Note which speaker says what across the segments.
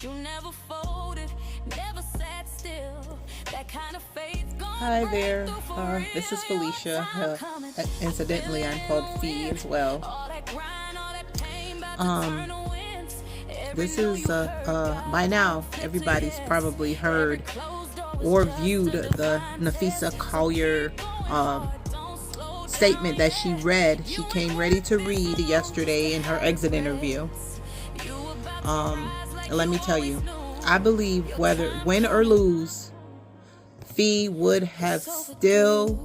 Speaker 1: You never folded, never sat still. That kind of faith.
Speaker 2: Hi there, this is Felicia. Incidentally, I'm called Fee as well. This is by now everybody's probably heard or viewed the Napheesa Collier statement that she read. She came ready to read yesterday in her exit interview. Let me tell you, I believe whether win or lose, Fee would have still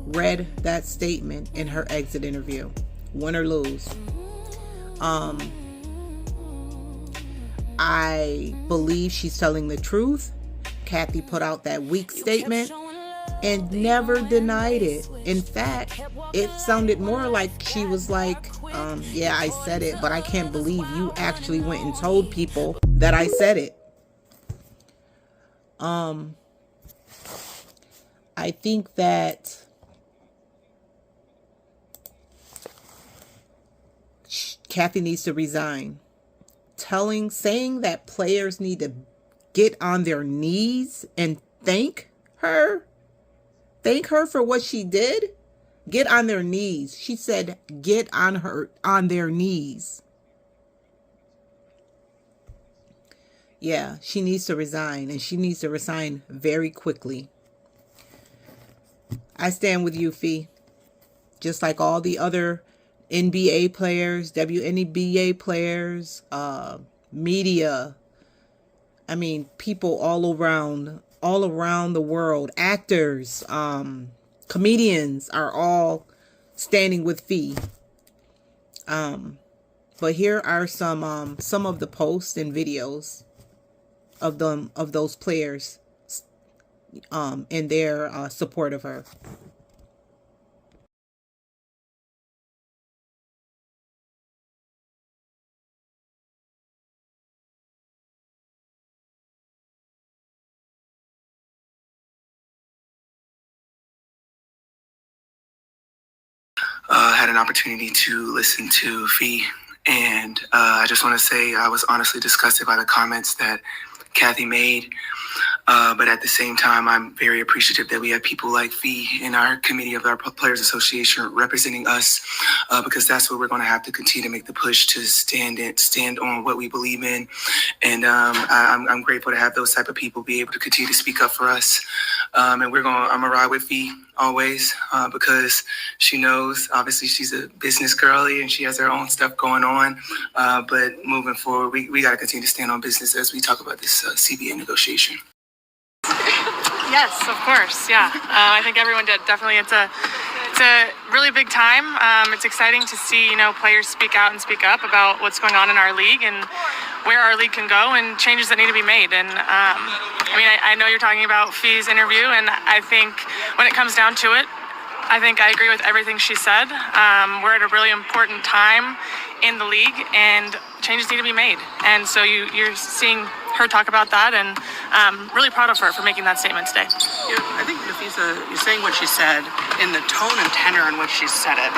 Speaker 2: read that statement in her exit interview, win or lose. I believe she's telling the truth. Kathy put out that weak statement and never denied it. In fact, it sounded more like she was like, yeah, I said it, but I can't believe you actually went and told people that I said it. I think that Kathy needs to resign. Saying that players need to get on their knees and thank her for what she did. Get on their knees. She said, get on their knees. Yeah, she needs to resign, and she needs to resign very quickly. I stand with you, Fee. Just like all the other NBA players, WNBA players, media. I mean, people all around the world, actors, comedians are all standing with Fee. But here are some of the posts and videos of those players in their support of her.
Speaker 3: Had an opportunity to listen to Fee, and I just want to say I was honestly disgusted by the comments that Kathy made. But at the same time, I'm very appreciative that we have people like Fee in our committee of our Players Association representing us, because that's what we're going to have to continue to make the push to stand on what we believe in. And I'm grateful to have those type of people be able to continue to speak up for us. And I'm gonna ride with Fee always, because she knows, obviously she's a business girly and she has her own stuff going on. But moving forward, we got to continue to stand on business as we talk about this CBA negotiation.
Speaker 4: Yes, of course. Yeah, I think everyone did. Definitely, it's a really big time. It's exciting to see players speak out and speak up about what's going on in our league and where our league can go and changes that need to be made. And I know you're talking about Fee's interview, and I think when it comes down to it, I think I agree with everything she said. We're at a really important time in the league, and changes need to be made. And so you're seeing her talk about that, and I'm really proud of her for making that statement today.
Speaker 5: Yeah, I think Napheesa, you're saying what she said in the tone and tenor in which she said it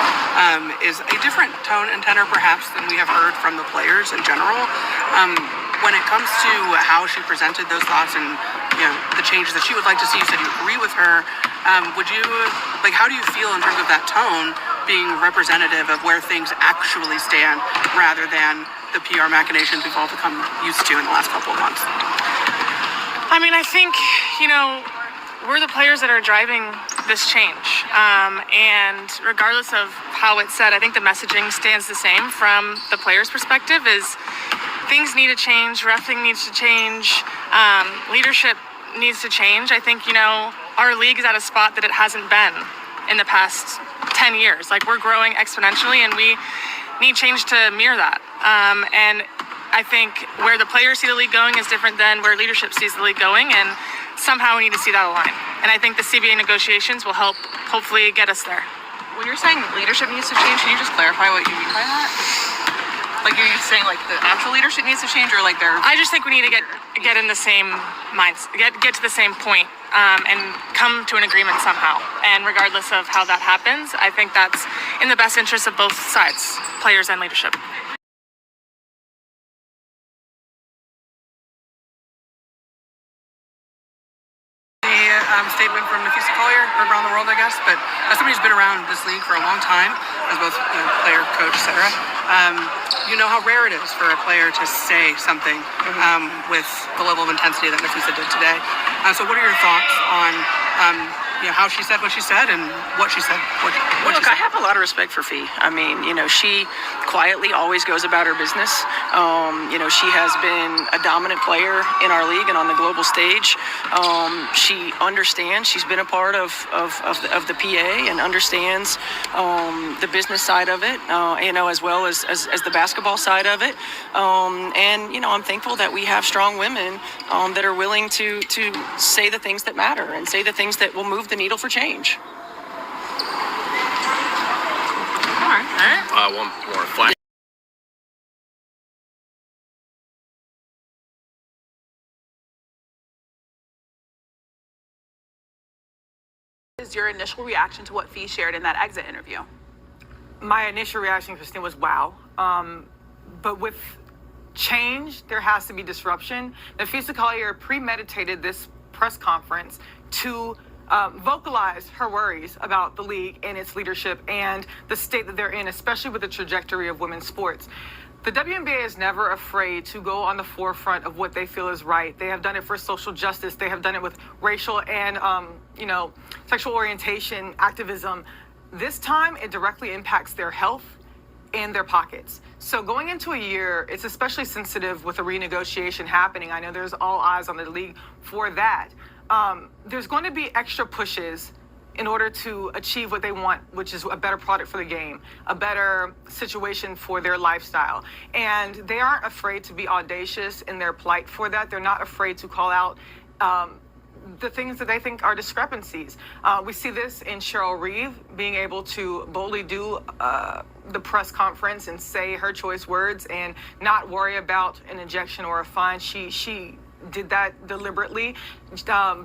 Speaker 5: is a different tone and tenor perhaps than we have heard from the players in general. When it comes to how she presented those thoughts and the changes that she would like to see, you said you agree with her. How do you feel in terms of that tone being representative of where things actually stand rather than the PR machinations we've all become used to in the last couple of months?
Speaker 4: I think, we're the players that are driving this change. And regardless of how it's said, I think the messaging stands the same from the players' perspective is things need to change, reffing needs to change, leadership needs to change. I think, our league is at a spot that it hasn't been in the past 10 years. We're growing exponentially, and we need change to mirror that. And I think where the players see the league going is different than where leadership sees the league going, and somehow we need to see that align. And I think the CBA negotiations will help hopefully get us there.
Speaker 5: When you're saying leadership needs to change, can you just clarify what you mean by that? Are you saying the actual leadership needs to change, or
Speaker 4: I just think we need to get in the same minds, get to the same point, and come to an agreement somehow. And regardless of how that happens, I think that's in the best interest of both sides, players and leadership.
Speaker 5: statement from Napheesa Collier, heard around the world, I guess, but as somebody who's been around this league for a long time, as both player, coach, etc., you know how rare it is for a player to say something with the level of intensity that Napheesa did today. So what are your thoughts on how she said what she said and what she said?
Speaker 6: Look, I have a lot of respect for Fee. I mean, she quietly always goes about her business. She has been a dominant player in our league and on the global stage. She understands. She's been a part of the PA and understands the business side of it, as well as the basketball side of it. I'm thankful that we have strong women that are willing to say the things that matter and say the things that will move the needle for change.
Speaker 5: All right.
Speaker 7: One more flash.
Speaker 8: Is your initial reaction to what Fee shared in that exit interview?
Speaker 4: My initial reaction, Christine, was wow. But with change, there has to be disruption. Napheesa Collier premeditated this press conference to vocalize her worries about the league and its leadership and the state that they're in, especially with the trajectory of women's sports. The WNBA is never afraid to go on the forefront of what they feel is right. They have done it for social justice. They have done it with racial and, sexual orientation activism. This time, it directly impacts their health and their pockets. So going into a year, it's especially sensitive with a renegotiation happening. I know there's all eyes on the league for that. There's going to be extra pushes in order to achieve what they want, which is a better product for the game, a better situation for their lifestyle. And they aren't afraid to be audacious in their plight for that. They're not afraid to call out the things that they think are discrepancies. We see this in Cheryl Reeve being able to boldly do the press conference and say her choice words and not worry about an injection or a fine. She did that deliberately.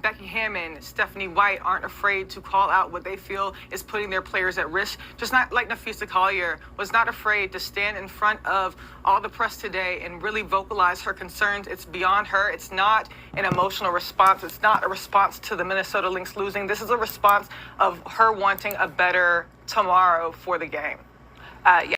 Speaker 4: Becky Hammond, Stephanie White aren't afraid to call out what they feel is putting their players at risk. Just not like Napheesa Collier was not afraid to stand in front of all the press today and really vocalize her concerns. It's beyond her. It's not an emotional response. It's not a response to the Minnesota Lynx losing. This is a response of her wanting a better tomorrow for the game.
Speaker 8: Yeah.